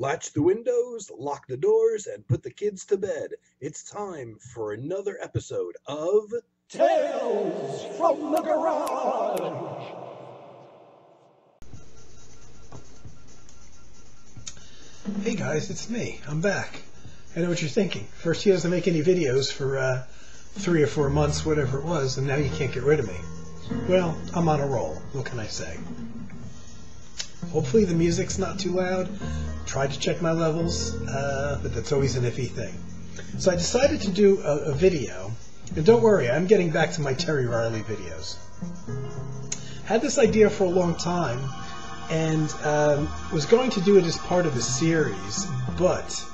Latch the windows, lock the doors, and put the kids to bed. It's time for another episode of Tales from the Garage! Hey guys, it's me. I'm back. I know what you're thinking. First he doesn't make any videos for 3 or 4 months, whatever it was, and now you can't get rid of me. Well, I'm on a roll. What can I say? Hopefully the music's not too loud. Tried to check my levels, but that's always an iffy thing. So I decided to do a video, and don't worry, I'm getting back to my Terry Riley videos. Had this idea for a long time, and was going to do it as part of a series, but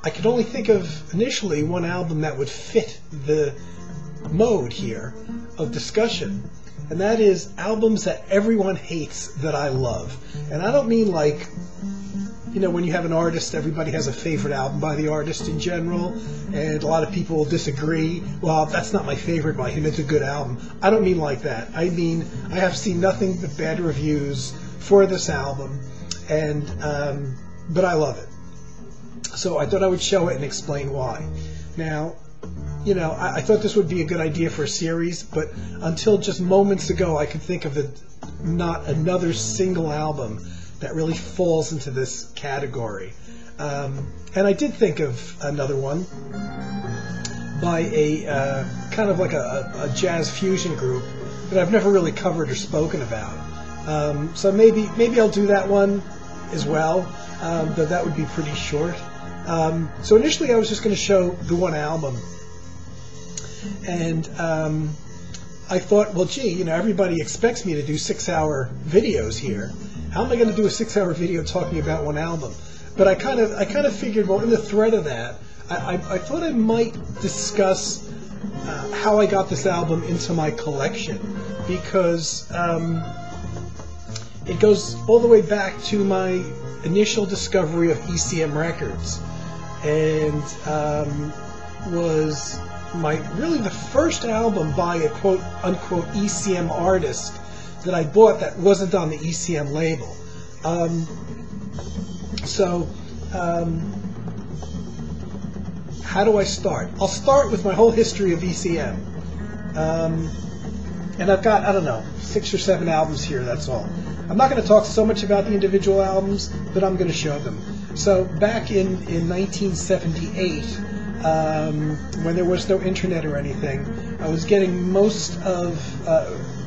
I could only think of initially one album that would fit the mode here of discussion, and that is albums that everyone hates that I love. And I don't mean like, you know, when you have an artist, everybody has a favorite album by the artist in general, and a lot of people disagree. Well, that's not my favorite by him, it's a good album. I don't mean like that. I mean, I have seen nothing but bad reviews for this album, and but I love it. So I thought I would show it and explain why. Now, you know, I thought this would be a good idea for a series, but until just moments ago I could think of not another single album that really falls into this category. And I did think of another one by a kind of like a jazz fusion group that I've never really covered or spoken about. So maybe I'll do that one as well, though that would be pretty short. So initially I was just going to show the one album, and I thought, well, gee, you know, everybody expects me to do 6-hour videos here. How am I going to do a 6-hour video talking about one album? But I kind of figured, well, in the thread of that, I thought I might discuss how I got this album into my collection, because it goes all the way back to my initial discovery of ECM Records, and was really the first album by a quote-unquote ECM artist that I bought that wasn't on the ECM label. How do I start? I'll start with my whole history of ECM. And I've got, I don't know, 6 or 7 albums here, that's all. I'm not going to talk so much about the individual albums, but I'm going to show them. So back in 1978, when there was no internet or anything, I was getting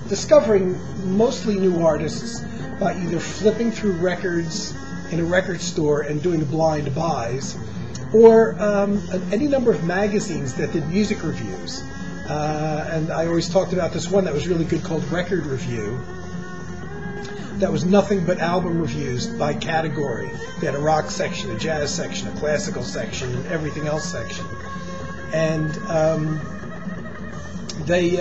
discovering mostly new artists by either flipping through records in a record store and doing blind buys, or any number of magazines that did music reviews. And I always talked about this one that was really good called Record Review, that was nothing but album reviews by category. They had a rock section, a jazz section, a classical section, and everything else section. And they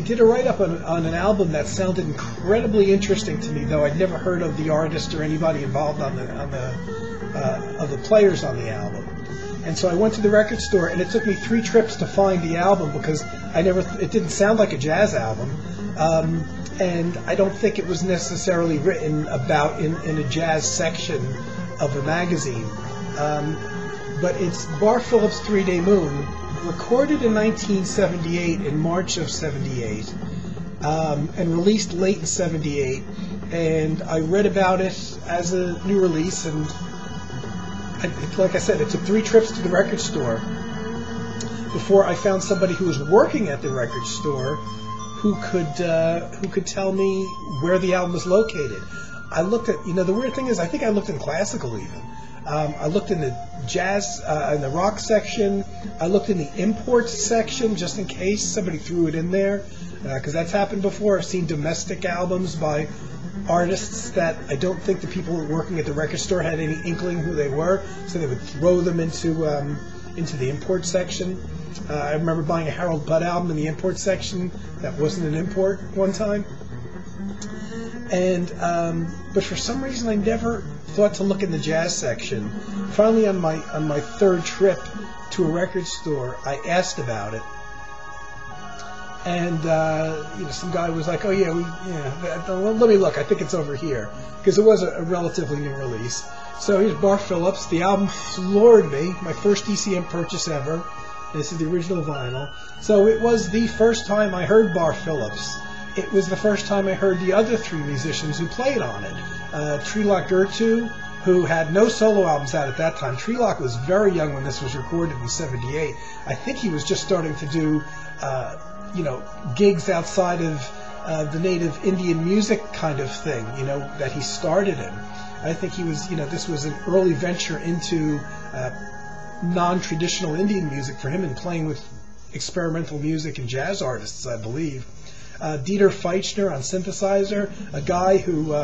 did a write-up on an album that sounded incredibly interesting to me, though I'd never heard of the artist or anybody involved of the players on the album. And so I went to the record store, and it took me 3 trips to find the album, because it didn't sound like a jazz album. And I don't think it was necessarily written about in a jazz section of a magazine. But it's Bar Phillips' 3-Day Moon, recorded in 1978, in March of 78, and released late in 78. And I read about it as a new release, and like I said, it took 3 trips to the record store before I found somebody who was working at the record store who could tell me where the album was located. I looked at, you know, the weird thing is, I think I looked in classical even. I looked in the jazz, in the rock section. I looked in the imports section just in case somebody threw it in there, because that's happened before. I've seen domestic albums by artists that I don't think the people working at the record store had any inkling who they were, so they would throw them into the import section. I remember buying a Harold Budd album in the import section that wasn't an import one time. And but for some reason I never thought to look in the jazz section. Finally, on my 3rd trip to a record store, I asked about it, And some guy was like, "Oh yeah, let me look. I think it's over here," because it was a relatively new release. So here's Bar Phillips. The album floored me. My first DCM purchase ever. This is the original vinyl. So it was the first time I heard Bar Phillips. It was the first time I heard the other three musicians who played on it. Trilok Gurtu, who had no solo albums out at that time. Trilok was very young when this was recorded in '78. I think he was just starting to do gigs outside of the native Indian music kind of thing, that he started in. I think he was, this was an early venture into non-traditional Indian music for him, and playing with experimental music and jazz artists, I believe. Dieter Feichner on synthesizer, a guy who,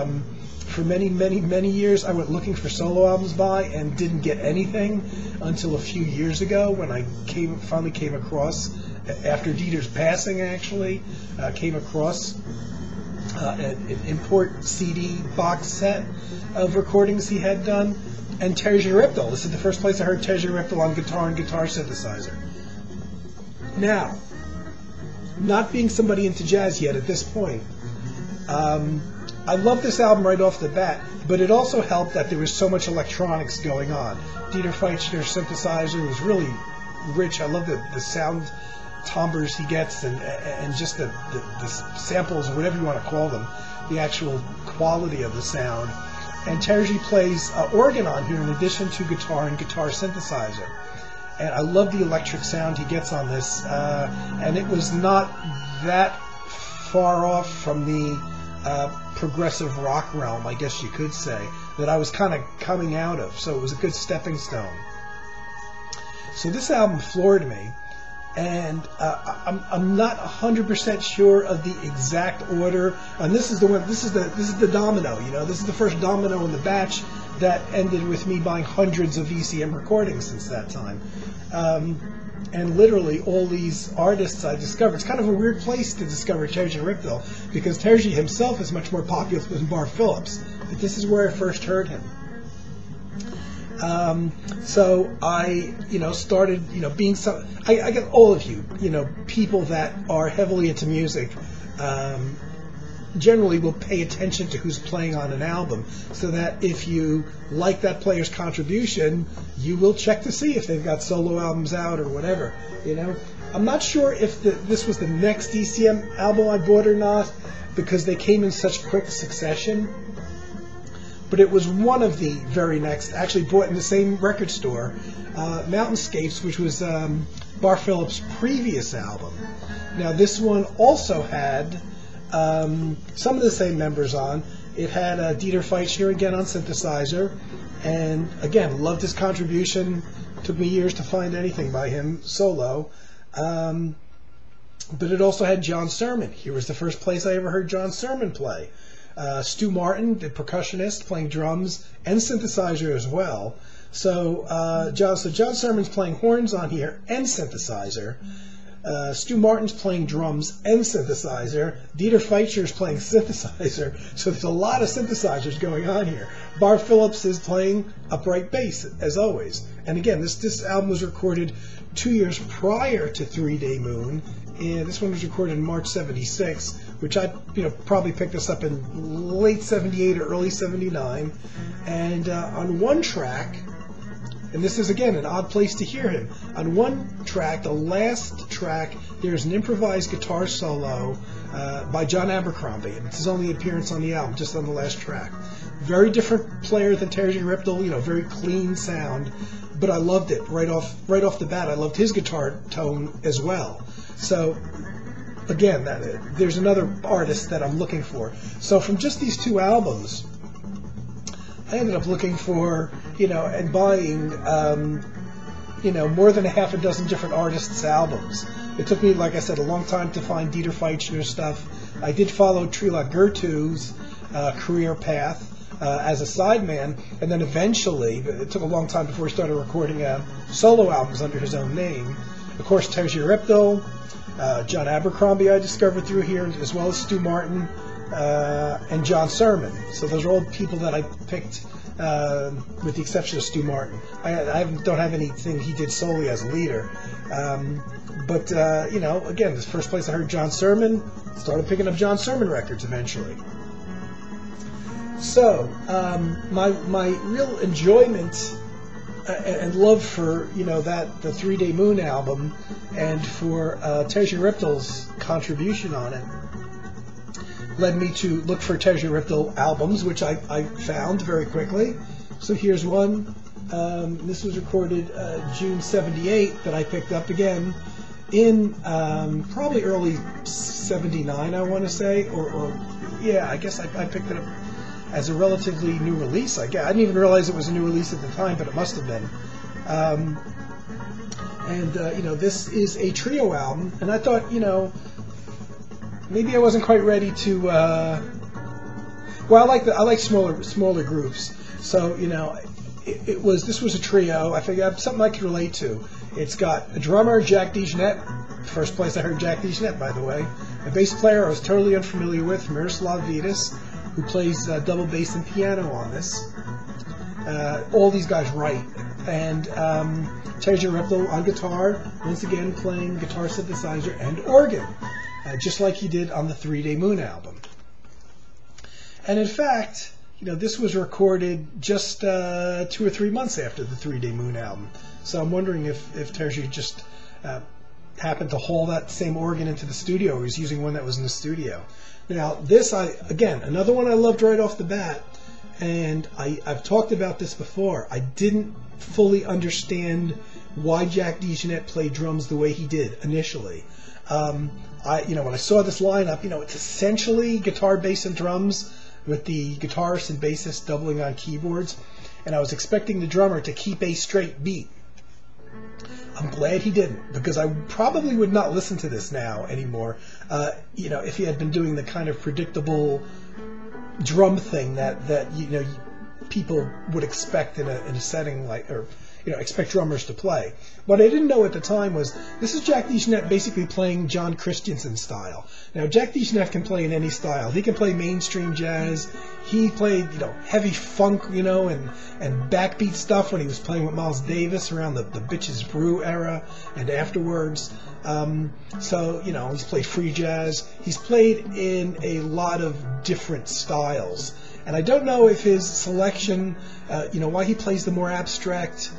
for many, many, many years, I went looking for solo albums by and didn't get anything until a few years ago when I finally came across, after Dieter's passing actually, came across an import CD box set of recordings he had done. And Terje Repdal. This is the first place I heard Terje Repdal on guitar and guitar synthesizer. Now, not being somebody into jazz yet at this point, I love this album right off the bat, but it also helped that there was so much electronics going on. Dieter Feichner's synthesizer was really rich. I love the sound timbres he gets, and just the samples, or whatever you want to call them, the actual quality of the sound. And Terje plays organ on here in addition to guitar and guitar synthesizer. And I love the electric sound he gets on this. And it was not that far off from the progressive rock realm, I guess you could say, that I was kind of coming out of. So it was a good stepping stone. So this album floored me. And I'm not 100% sure of the exact order. And this is the one. This is the domino. This is the first domino in the batch that ended with me buying hundreds of ECM recordings since that time. And literally all these artists I discovered. It's kind of a weird place to discover Terje Repdal, because Terje himself is much more popular than Bar Phillips. But this is where I first heard him. So I, started, being some. I get all of you, people that are heavily into music, generally will pay attention to who's playing on an album, so that if you like that player's contribution, you will check to see if they've got solo albums out or whatever. I'm not sure if this was the next DCM album I bought or not, because they came in such quick succession. But it was one of the very next, actually bought in the same record store, Mountainscapes, which was Bar Phillips' previous album. Now this one also had some of the same members on. It had Dieter Feichner again on synthesizer, and again, loved his contribution. Took me years to find anything by him solo. But it also had John Sermon. Here was the first place I ever heard John Sermon play. Stu Martin, the percussionist, playing drums and synthesizer as well. So John Sermon's playing horns on here and synthesizer. Stu Martin's playing drums and synthesizer. Dieter Feichner's playing synthesizer. So there's a lot of synthesizers going on here. Bar Phillips is playing upright bass, as always. And again, this album was recorded 2 years prior to 3 Day Moon. And this one was recorded in March '76, which I probably picked this up in late '78 or early '79. And on one track, and this is again an odd place to hear him, on one track, the last track, there's an improvised guitar solo by John Abercrombie. It's his only appearance on the album, just on the last track. Very different player than Terje Repdal, very clean sound, but I loved it right off the bat. I loved his guitar tone as well. So, again, there's another artist that I'm looking for. So from just these two albums, I ended up looking for, and buying, more than a half a dozen different artists' albums. It took me, like I said, a long time to find Dieter Feichner's stuff. I did follow Trilok Gurtu's career path as a sideman, and then eventually, it took a long time before he started recording solo albums under his own name. Of course, Terje Repdal, John Abercrombie I discovered through here, as well as Stu Martin, and John Sermon. So those are all people that I picked, with the exception of Stu Martin. I don't have anything he did solely as a leader. But again, the first place I heard John Sermon, started picking up John Sermon records eventually. So, my real enjoyment and love for, the 3-Day Moon album, and for Terje Reptel's contribution on it, led me to look for Terje Reptel albums, which I found very quickly. So here's one. This was recorded June 78 that I picked up again in probably early 79, I want to say. I guess I picked it up as a relatively new release. I didn't even realize it was a new release at the time, but it must have been. This is a trio album, and I thought, maybe I wasn't quite ready to. I like smaller groups. So this was a trio. I figured something I could relate to. It's got a drummer, Jack DeJohnette. First place I heard Jack DeJohnette, by the way. A bass player I was totally unfamiliar with, Miroslav Vidas, who plays double bass and piano on this. All these guys write. And Terje Reptel on guitar, once again playing guitar synthesizer and organ, just like he did on the 3-Day Moon album. And in fact, this was recorded just 2 or 3 months after the 3-Day Moon album. So I'm wondering if Terje just happened to haul that same organ into the studio, or he's using one that was in the studio. Now, this, another one I loved right off the bat, and I've talked about this before. I didn't fully understand why Jack DeJohnette played drums the way he did initially. When I saw this lineup, it's essentially guitar, bass, and drums, with the guitarist and bassist doubling on keyboards, and I was expecting the drummer to keep a straight beat. I'm glad he didn't, because I probably would not listen to this now anymore. If he had been doing the kind of predictable drum thing that people would expect in a setting like, or expect drummers to play. What I didn't know at the time was this is Jack DeJohnette basically playing John Christensen style. Now, Jack DeJohnette can play in any style. He can play mainstream jazz. He played heavy funk, and backbeat stuff when he was playing with Miles Davis around the Bitches Brew era and afterwards. He's played free jazz. He's played in a lot of different styles. And I don't know if his selection, why he plays the more abstract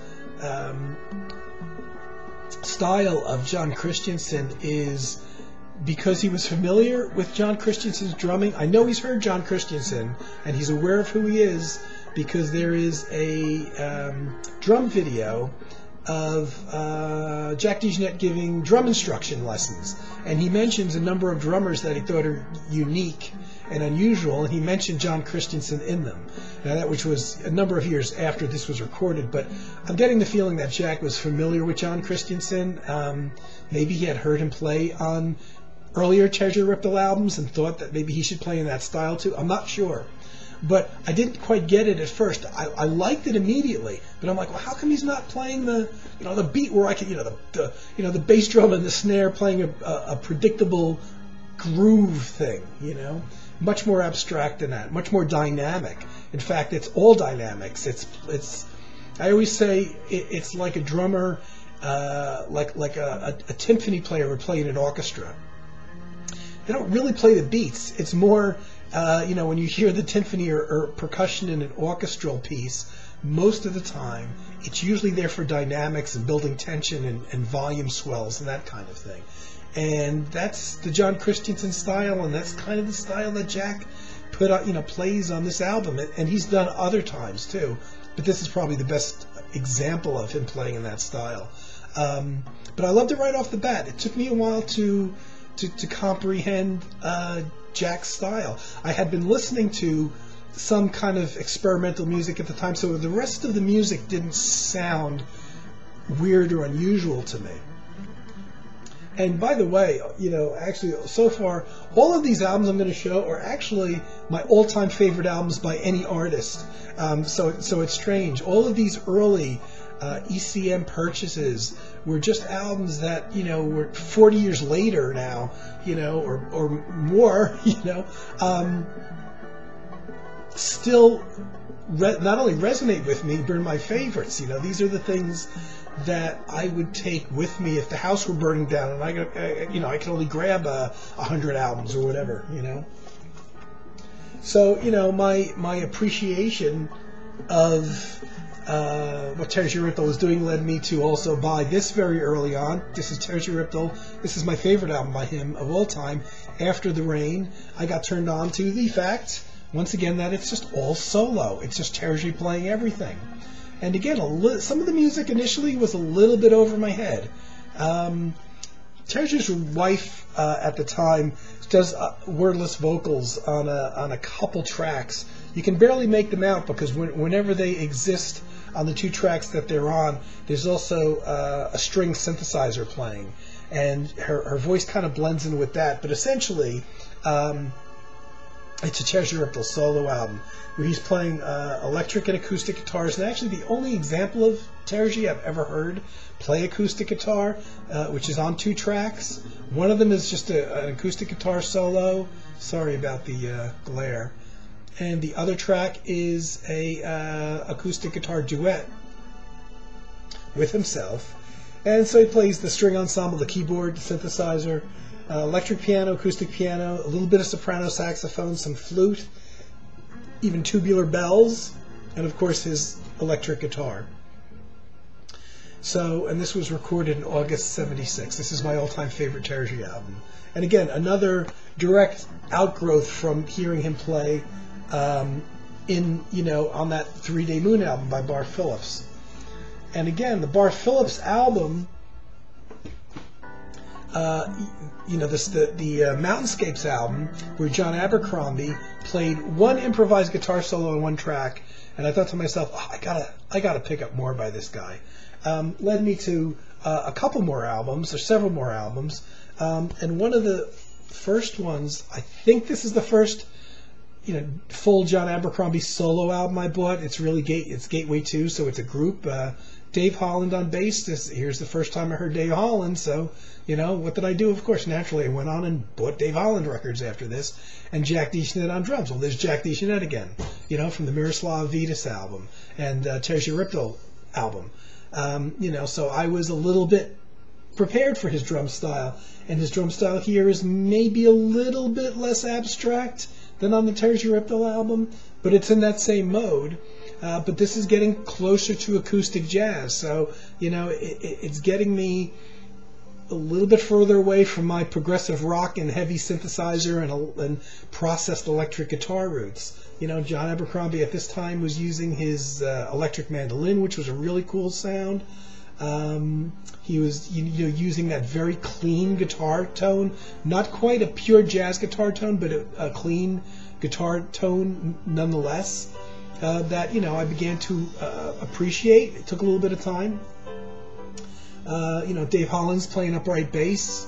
style of John Christensen is because he was familiar with John Christensen's drumming. I know he's heard John Christensen, and he's aware of who he is because there is a drum video of Jack DeJohnette giving drum instruction lessons, and he mentions a number of drummers that he thought are unique and unusual, and he mentioned John Christensen in them. Now, which was a number of years after this was recorded, but I'm getting the feeling that Jack was familiar with John Christensen. Maybe he had heard him play on earlier Terje Reptel albums and thought that maybe he should play in that style too. I'm not sure. But I didn't quite get it at first. I liked it immediately, but I'm like, well, how come he's not playing the beat where I can, the bass drum and the snare playing a predictable groove thing, much more abstract than that, much more dynamic. In fact, it's all dynamics. It's. I always say it's like a drummer, like a timpani player would play in an orchestra. They don't really play the beats. It's more. When you hear the timpani or percussion in an orchestral piece, most of the time, it's usually there for dynamics and building tension and volume swells and that kind of thing. And that's the John Christensen style, and that's kind of the style that Jack plays on this album. And he's done other times too, but this is probably the best example of him playing in that style. But I loved it right off the bat. It took me a while to comprehend Jack's style. I had been listening to some kind of experimental music at the time, so the rest of the music didn't sound weird or unusual to me. And by the way, actually, so far, all of these albums I'm going to show are actually my all-time favorite albums by any artist. So it's strange. All of these early ECM purchases were just albums that, you know, were 40 years later now, you know, or more, you know, still not only resonate with me, but are my favorites. You know, these are the things that I would take with me if the house were burning down and I could only grab 100 albums or whatever, you know. So, you know, my appreciation of what Terje Reptel was doing led me to also buy this very early on. This is Terje Reptel. This is my favorite album by him of all time. After the Rain, I got turned on to the fact, once again, that it's just all solo. It's just Terje playing everything. And again, some of the music initially was a little bit over my head. Terje's wife at the time does wordless vocals on a couple tracks. You can barely make them out because whenever they exist on the two tracks that they're on, there's also a string synthesizer playing, and her voice kind of blends in with that. But essentially, it's a Terje Reptel solo album where he's playing electric and acoustic guitars, and actually the only example of Terje I've ever heard play acoustic guitar, which is on two tracks. One of them is just an acoustic guitar solo. Sorry about the glare. And the other track is a acoustic guitar duet with himself. And so he plays the string ensemble, the keyboard, the synthesizer, electric piano, acoustic piano, a little bit of soprano saxophone, some flute, even tubular bells, and of course his electric guitar. So, and this was recorded in August '76. This is my all-time favorite Terje album. And again, another direct outgrowth from hearing him play on that 3 Day Moon album by Bart Phillips. And again, the Bart Phillips album, the Mountainscapes album, where John Abercrombie played one improvised guitar solo on one track, and I thought to myself, I gotta pick up more by this guy. Led me to a couple more albums, or several more albums, and one of the first ones, I think this is the first, full John Abercrombie solo album I bought. It's Gateway 2, so it's a group. Dave Holland on bass. Here's the first time I heard Dave Holland, so, what did I do? Of course, naturally, I went on and bought Dave Holland records after this, and Jack DeJohnette on drums. Well, there's Jack DeJohnette again, from the Miroslav Vitas album, and Terje Reptel album. So I was a little bit prepared for his drum style, and his drum style here is maybe a little bit less abstract than on the Terje Reptel album, but it's in that same mode. But this is getting closer to acoustic jazz, so it's getting me a little bit further away from my progressive rock and heavy synthesizer and processed electric guitar roots. John Abercrombie at this time was using his electric mandolin, which was a really cool sound. He was using that very clean guitar tone, not quite a pure jazz guitar tone, but a clean guitar tone nonetheless. That I began to appreciate. It took a little bit of time. Dave Holland's playing upright bass.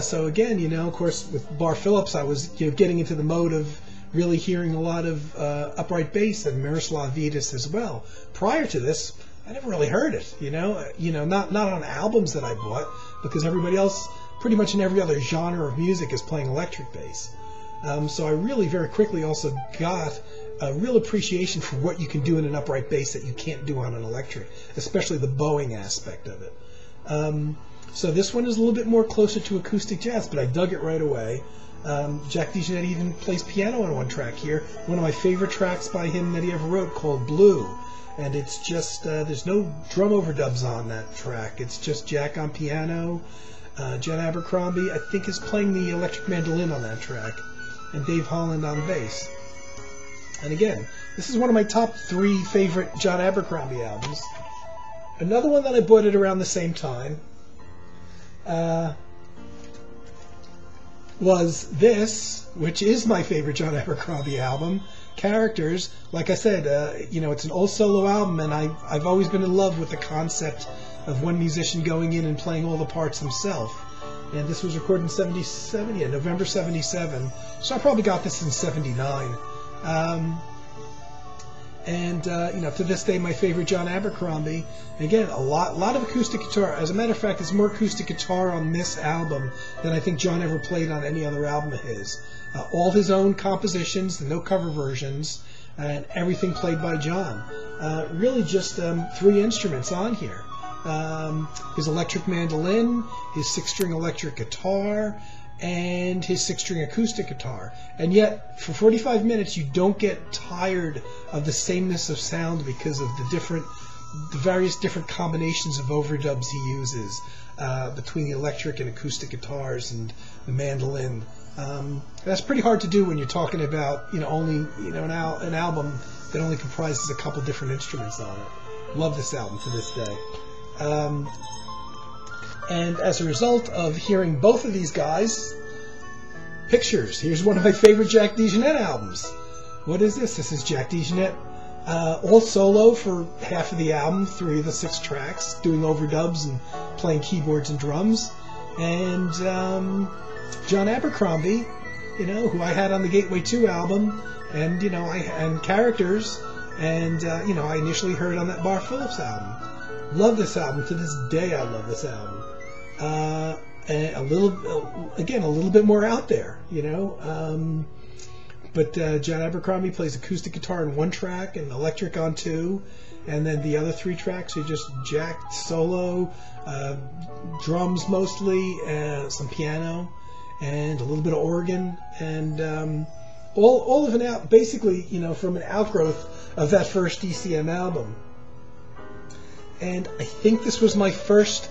So again, of course, with Bart Phillips, I was getting into the mode of really hearing a lot of upright bass, and Miroslav Vitas as well. Prior to this, I never really heard it. Not on albums that I bought, because everybody else, pretty much in every other genre of music, is playing electric bass. So I really very quickly also got a real appreciation for what you can do in an upright bass that you can't do on an electric, especially the bowing aspect of it. So this one is a little bit more closer to acoustic jazz, but I dug it right away. Jack DeJohnette even plays piano on one track here, one of my favorite tracks by him that he ever wrote, called Blue. And it's just, there's no drum overdubs on that track. It's just Jack on piano. John Abercrombie, I think, is playing the electric mandolin on that track, and Dave Holland on bass. And again, this is one of my top 3 favorite John Abercrombie albums. Another one that I bought at around the same time was this, which is my favorite John Abercrombie album, Characters. Like I said, it's an old solo album, and I've always been in love with the concept of one musician going in and playing all the parts himself. And this was recorded in November 77, so I probably got this in 79. And to this day, my favorite John Abercrombie. Again, a lot of acoustic guitar. As a matter of fact, there's more acoustic guitar on this album than I think John ever played on any other album of his. All his own compositions, no cover versions, and everything played by John. Really just 3 instruments on here. His electric mandolin, his 6-string electric guitar, and his 6-string acoustic guitar. And yet, for 45 minutes, you don't get tired of the sameness of sound because of the various different combinations of overdubs he uses between the electric and acoustic guitars and the mandolin. That's pretty hard to do when you're talking about only an album that only comprises a couple different instruments on it. Love this album to this day. And as a result of hearing both of these guys, Pictures. Here's one of my favorite Jack DeJohnette albums. What is this? This is Jack DeJohnette, all solo for half of the album, 3 of the 6 tracks, doing overdubs and playing keyboards and drums. And John Abercrombie, who I had on the Gateway 2 album, and and Characters, and I initially heard on that Bar Phillips album. Love this album to this day. I love this album. And a little bit more out there, But John Abercrombie plays acoustic guitar in 1 track and electric on 2, and then the other 3 tracks are just Jack solo, drums mostly, some piano, and a little bit of organ, and all of an basically from an outgrowth of that first ECM album. And I think this was my first.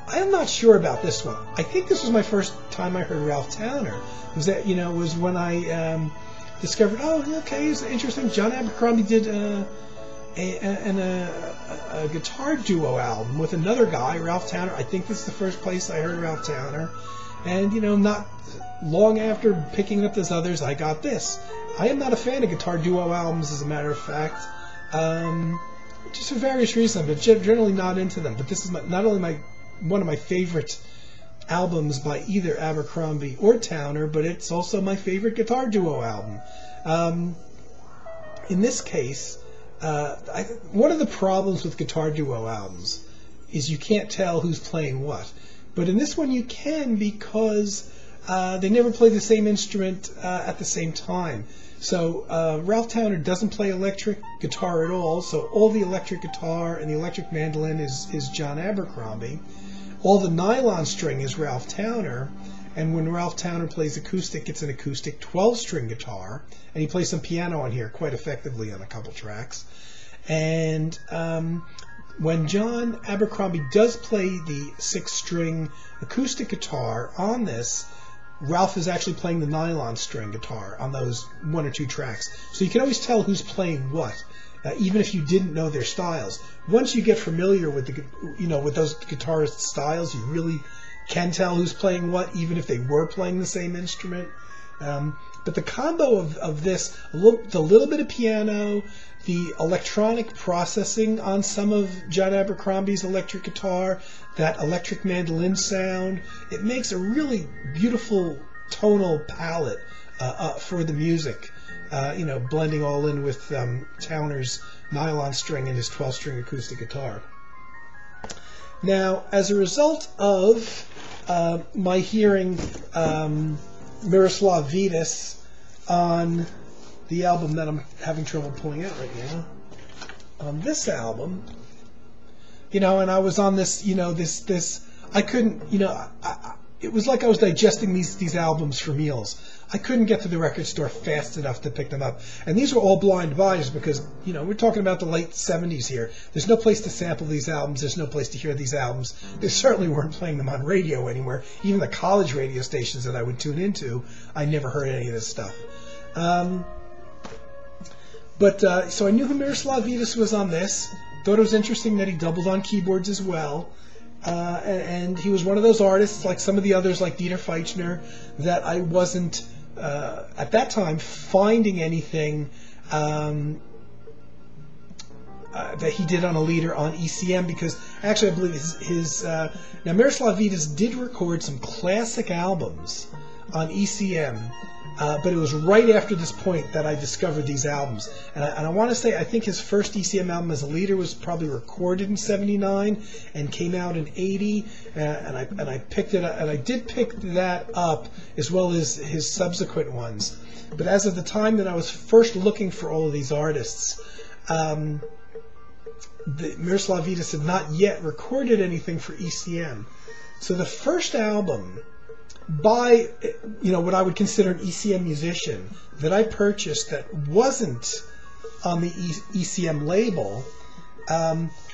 I am not sure about this one. I think this was my first time I heard Ralph Towner. Was when I discovered, okay, it's interesting. John Abercrombie did a guitar duo album with another guy, Ralph Towner. I think this is the first place I heard Ralph Towner. And, not long after picking up those others, I got this. I am not a fan of guitar duo albums, as a matter of fact. Just for various reasons, but generally not into them. But this is not only one of my favorite albums by either Abercrombie or Towner, but it's also my favorite guitar duo album. In this case, one of the problems with guitar duo albums is you can't tell who's playing what. But in this one you can, because they never play the same instrument at the same time. So Ralph Towner doesn't play electric guitar at all, so all the electric guitar and the electric mandolin is John Abercrombie. All the nylon string is Ralph Towner, and when Ralph Towner plays acoustic, it's an acoustic 12-string guitar, and he plays some piano on here quite effectively on a couple tracks. And when John Abercrombie does play the 6-string acoustic guitar on this, Ralph is actually playing the nylon string guitar on those 1 or 2 tracks. So you can always tell who's playing what, even if you didn't know their styles. Once you get familiar with with those guitarist styles, you really can tell who's playing what, even if they were playing the same instrument. But the combo of this, the little bit of piano, the electronic processing on some of John Abercrombie's electric guitar, that electric mandolin sound, it makes a really beautiful tonal palette for the music. Blending all in with Towner's nylon string and his 12-string acoustic guitar. Now, as a result of my hearing Miroslav Vitous on the album that I'm having trouble pulling out right now, on this album, and I was on this, I couldn't, it was like I was digesting these albums for meals. I couldn't get to the record store fast enough to pick them up. And these were all blind buys because, we're talking about the late 70s here. There's no place to sample these albums. There's no place to hear these albums. They certainly weren't playing them on radio anywhere. Even the college radio stations that I would tune into, I never heard any of this stuff. So I knew who Miroslav Vitous was on this. Thought it was interesting that he doubled on keyboards as well. And he was one of those artists, like some of the others, like Dieter Feichner, that I wasn't, at that time, finding anything that he did on a leader on ECM, because actually I believe now Miroslav Vitous did record some classic albums on ECM But it was right after this point that I discovered these albums. And I want to say, I think his first ECM album as a leader was probably recorded in '79 and came out in '80. And I picked it up, and I did pick that up as well as his subsequent ones. But as of the time that I was first looking for all of these artists, Miroslav Vitous had not yet recorded anything for ECM. So the first album by, what I would consider an ECM musician that I purchased that wasn't on the ECM label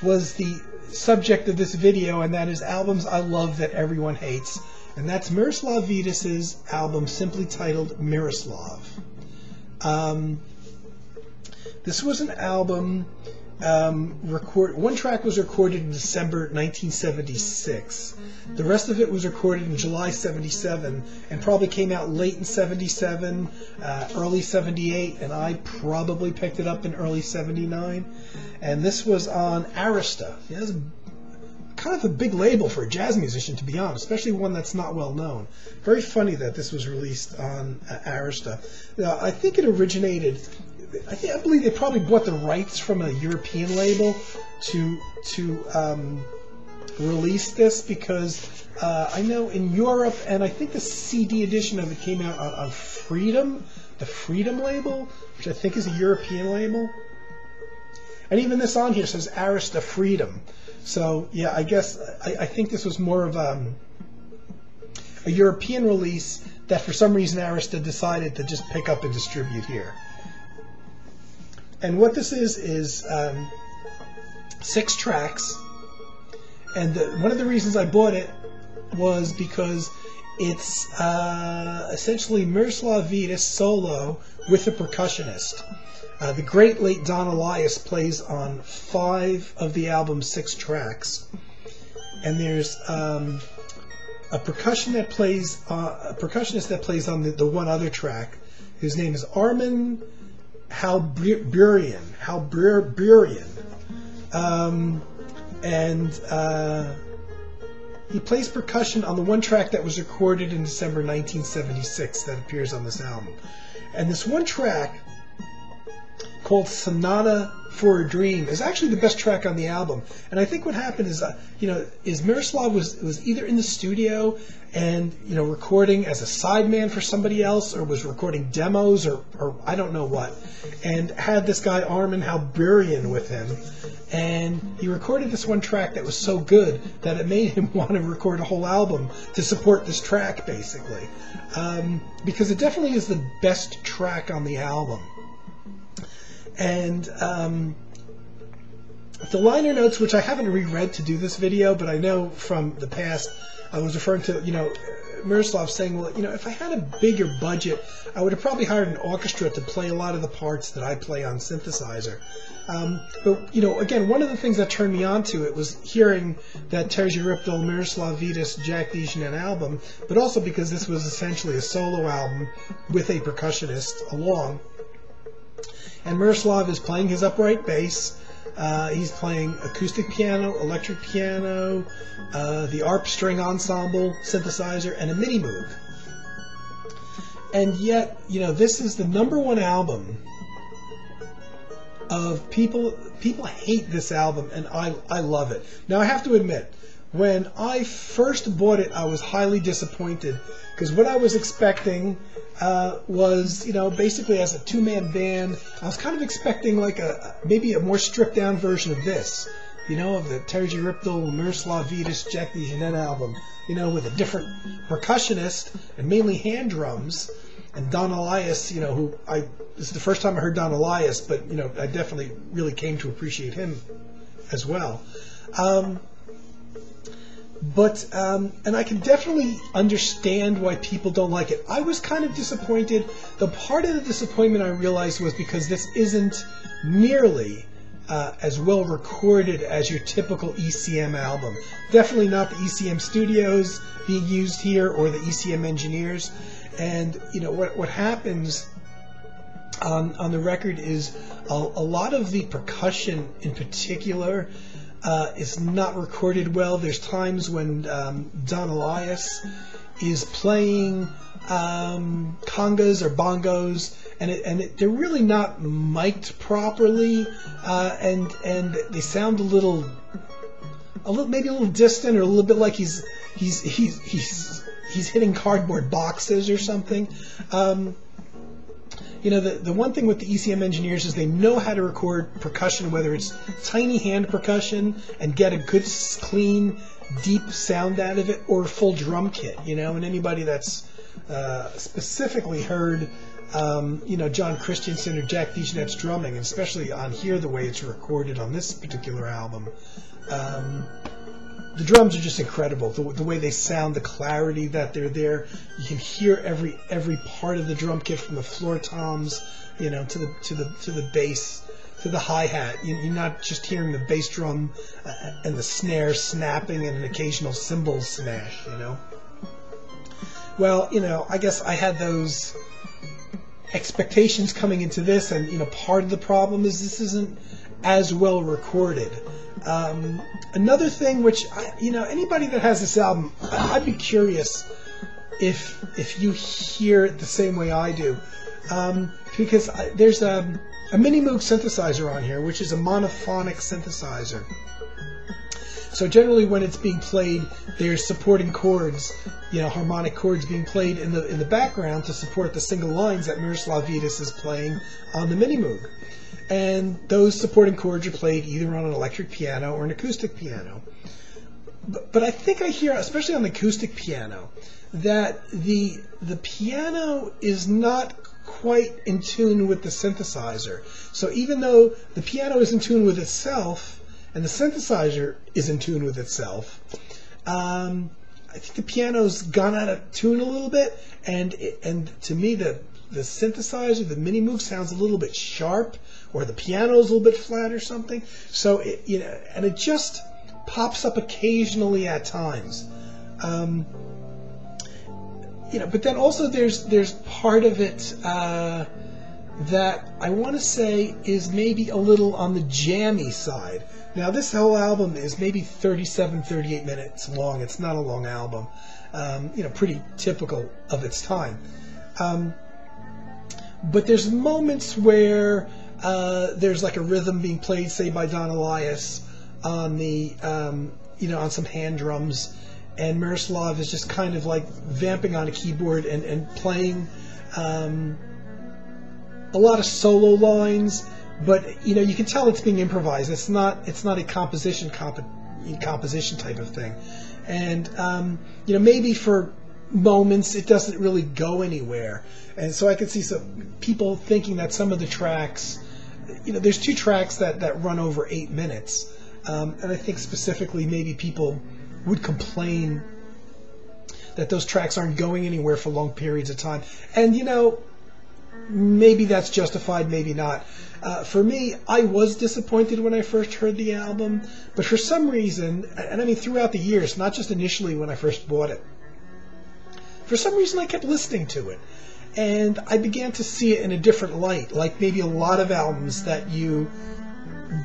was the subject of this video, and that is albums I love that everyone hates. And that's Miroslav Vitous' album simply titled Miroslav. This was an album, one track was recorded in December 1976. The rest of it was recorded in July '77 and probably came out late in '77, early '78, and I probably picked it up in early '79. And this was on Arista. It has kind of a big label for a jazz musician, to be honest, especially one that's not well known. Very funny that this was released on Arista. Now, I think it originated, I believe they probably bought the rights from a European label to release this, because I know in Europe, and I think the CD edition of it came out on Freedom, the Freedom label, which I think is a European label. And even this on here says Arista Freedom. So yeah, I guess I think this was more of a European release that for some reason Arista decided to just pick up and distribute here. And what this is 6 tracks. And one of the reasons I bought it was because it's essentially Miroslav Vitous solo with a percussionist. The great late Don Alias plays on 5 of the album's 6 tracks, and there's a percussionist that plays on the one other track. His name is Armin Halburian. And he plays percussion on the one track that was recorded in December 1976 that appears on this album. And this one track, called Sonata for a Dream, is actually the best track on the album. And I think what happened is, Miroslav was either in the studio and recording as a sideman for somebody else, or was recording demos, or I don't know what, and had this guy Armin Halburian with him, and he recorded this one track that was so good that it made him want to record a whole album to support this track, basically, because it definitely is the best track on the album. And the liner notes, which I haven't reread to do this video, but I know from the past, I was referring to, Miroslav saying, well, if I had a bigger budget, I would have probably hired an orchestra to play a lot of the parts that I play on synthesizer. But, again, one of the things that turned me on to it was hearing that Terje Rypdal, Miroslav Vitous, Jack DeJohnette album, but also because this was essentially a solo album with a percussionist along. And Miroslav is playing his upright bass. He's playing acoustic piano, electric piano, the ARP string ensemble, synthesizer, and a MIDI Moog. And yet, this is the #1 album of people hate this album, and I love it. Now, I have to admit, when I first bought it, I was highly disappointed, because what I was expecting was, basically as a 2-man band, I was kind of expecting like maybe a more stripped down version of this, of the Terje Rypdal, Miroslav Vitous, Jack DeJohnette album, with a different percussionist and mainly hand drums, and Don Alias, this is the first time I heard Don Alias, but, I definitely really came to appreciate him as well. And I can definitely understand why people don't like it. I was kind of disappointed. The part of the disappointment I realized was because this isn't nearly as well recorded as your typical ECM album. Definitely not the ECM studios being used here or the ECM engineers. And what happens on the record is a lot of the percussion in particular is not recorded well. There's times when Don Alias is playing congas or bongos, and they're really not mic'd properly, and they sound a little maybe a little distant, or a little bit like he's hitting cardboard boxes or something. The one thing with the ECM engineers is they know how to record percussion, whether it's tiny hand percussion and get a good, clean, deep sound out of it, or full drum kit, and anybody that's specifically heard, John Christensen or Jack DeJohnette's drumming, and especially on here, the way it's recorded on this particular album, the drums are just incredible. The way they sound, the clarity that they're there. You can hear every part of the drum kit, from the floor toms, to the bass, to the hi-hat. You're not just hearing the bass drum and the snare snapping and an occasional cymbal smash. Well, I guess I had those expectations coming into this, and part of the problem is this isn't as well recorded. Another thing, which anybody that has this album, I'd be curious if you hear it the same way I do, because there's a Mini Moog synthesizer on here, which is a monophonic synthesizer. So generally, when it's being played, there's supporting chords, harmonic chords being played in the background to support the single lines that Miroslav Vitous is playing on the Mini Moog. And those supporting chords are played either on an electric piano or an acoustic piano. But I think I hear, especially on the acoustic piano, that the piano is not quite in tune with the synthesizer. So even though the piano is in tune with itself and the synthesizer is in tune with itself, I think the piano's gone out of tune a little bit, and to me the synthesizer, the Mini Moog, sounds a little bit sharp, or the piano's a little bit flat or something. So and it just pops up occasionally at times. But then also there's part of it that I want to say is maybe a little on the jammy side. Now, this whole album is maybe 37, 38 minutes long. It's not a long album. Pretty typical of its time. But there's moments where there's like a rhythm being played, say by Don Elias on the on some hand drums, and Miroslav is just kind of like vamping on a keyboard and playing a lot of solo lines, but you can tell it's being improvised. It's not a composition type of thing, and maybe for moments it doesn't really go anywhere, and so I could see some people thinking that some of the tracks, there's 2 tracks that run over 8 minutes, and I think specifically maybe people would complain that those tracks aren't going anywhere for long periods of time, and maybe that's justified, maybe not. For me, I was disappointed when I first heard the album, but for some reason, and I mean throughout the years, not just initially when I first bought it, for some reason I kept listening to it, and I began to see it in a different light, like maybe a lot of albums that you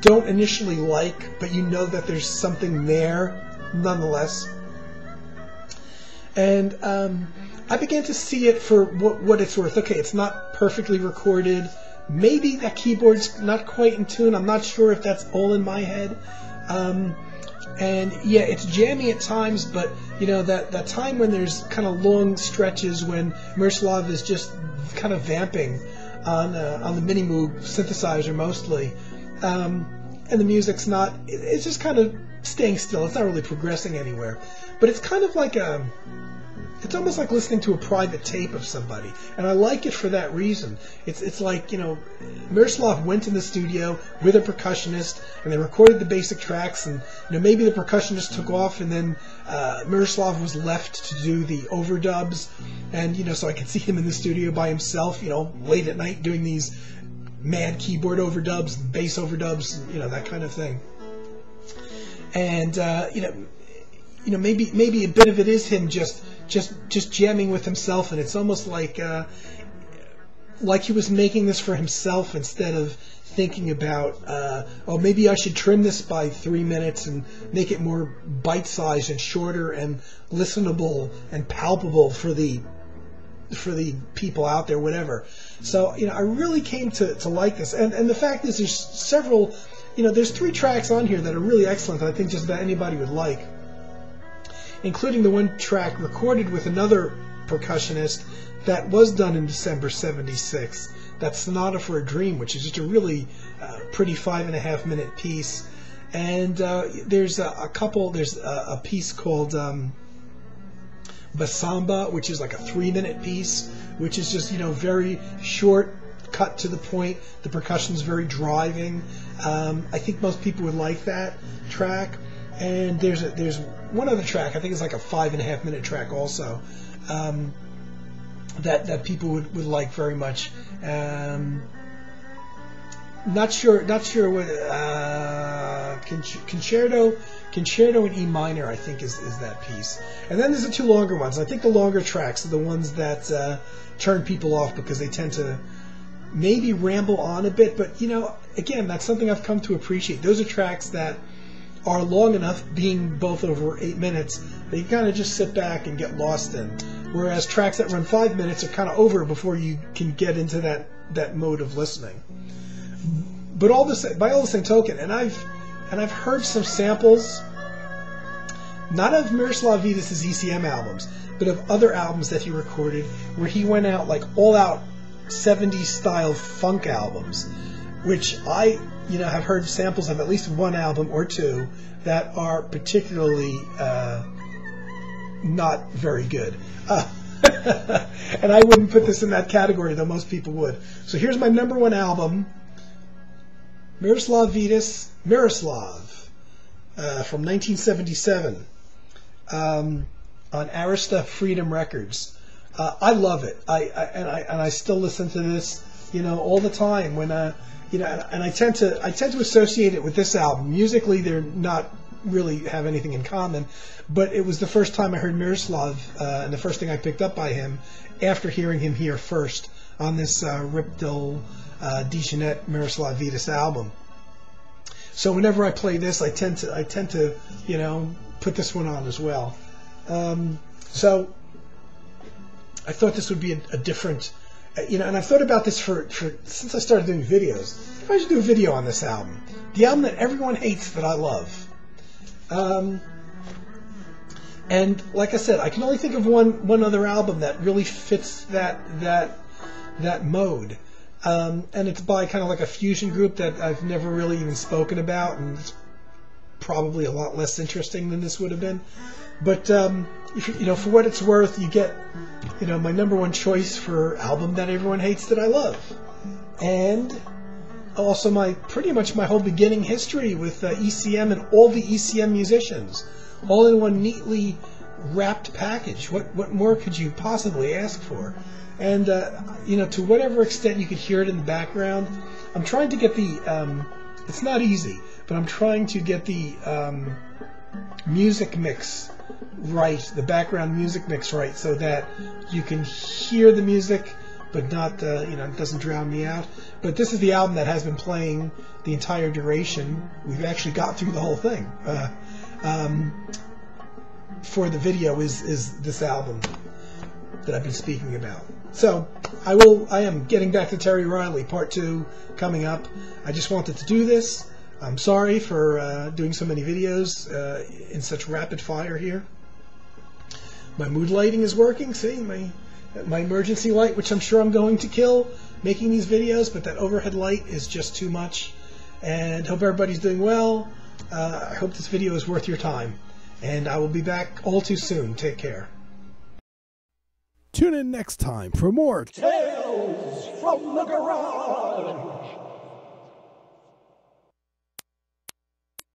don't initially like, but that there's something there nonetheless. And I began to see it for what it's worth. Okay, it's not perfectly recorded. Maybe that keyboard's not quite in tune. I'm not sure if that's all in my head. And yeah, it's jammy at times, but that time when there's kind of long stretches when Miroslav is just kind of vamping on the Mini Moog synthesizer mostly, and the music's not. It's just kind of staying still. It's not really progressing anywhere. But it's kind of like it's almost like listening to a private tape of somebody, and I like it for that reason. It's like, Miroslav went in the studio with a percussionist, and they recorded the basic tracks, and maybe the percussionist took off, and then Miroslav was left to do the overdubs, and so I could see him in the studio by himself, late at night doing these mad keyboard overdubs, bass overdubs, that kind of thing. And maybe a bit of it is him just jamming with himself, and it's almost like he was making this for himself instead of thinking about, oh, maybe I should trim this by 3 minutes and make it more bite-sized and shorter and listenable and palpable for the people out there, whatever. So, I really came to like this. And the fact is, there's several, there's 3 tracks on here that are really excellent that I think just about anybody would like, including the one track recorded with another percussionist that was done in December 76. That's Sonata for a Dream, which is just a really pretty 5.5-minute piece. And there's there's a piece called Basamba, which is like a 3-minute piece, which is just, very short, cut to the point. The percussion's very driving. I think most people would like that track. And there's one other track, I think it's like a 5.5-minute track also, that people would like very much. Not sure what Concerto in E minor, I think, is that piece. And then there's the 2 longer ones. I think the longer tracks are the ones that turn people off because they tend to maybe ramble on a bit. But again, that's something I've come to appreciate. Those are tracks that are long enough, being both over 8 minutes, that you kind of just sit back and get lost in. Whereas tracks that run 5 minutes are kind of over before you can get into that mode of listening. But by all the same token, and I've heard some samples, not of Miroslav Vitous' ECM albums, but of other albums that he recorded, where he went out like all-out 70s style funk albums, which I have heard samples of at least one album or 2 that are particularly not very good. And I wouldn't put this in that category, though most people would. So here's my number 1 album, Miroslav Vitous, Miroslav, from 1977, on Arista Freedom Records. I love it. I still listen to this, all the time when and I tend to associate it with this album. Musically, they're not really have anything in common, but it was the first time I heard Miroslav, and the first thing I picked up by him after hearing him here first on this Riptile Dijonette Miroslav Vitous album. So whenever I play this, I tend to put this one on as well. So I thought this would be a different, and I've thought about this for since I started doing videos. If I should do a video on this album, the album that everyone hates that I love. And like I said, I can only think of one other album that really fits that mode. And it's by kind of like a fusion group that I've never really even spoken about, and it's probably a lot less interesting than this would have been. But for what it's worth, you get my number 1 choice for album that everyone hates that I love, and also pretty much my whole beginning history with ECM and all the ECM musicians, all in one neatly wrapped package. What more could you possibly ask for? And to whatever extent you could hear it in the background, I'm trying to get the it's not easy, but I'm trying to get the music mix right, the background music mix right, so that you can hear the music but not it doesn't drown me out. But this is the album that has been playing the entire duration. We've actually got through the whole thing. For the video is this album that I've been speaking about. So I am getting back to Terry Riley, part 2 coming up. I just wanted to do this. I'm sorry for doing so many videos in such rapid fire here. My mood lighting is working. See, my emergency light, which I'm sure I'm going to kill making these videos, but that overhead light is just too much. And hope everybody's doing well. I hope this video is worth your time. And I will be back all too soon. Take care. Tune in next time for more Tales from the Garage.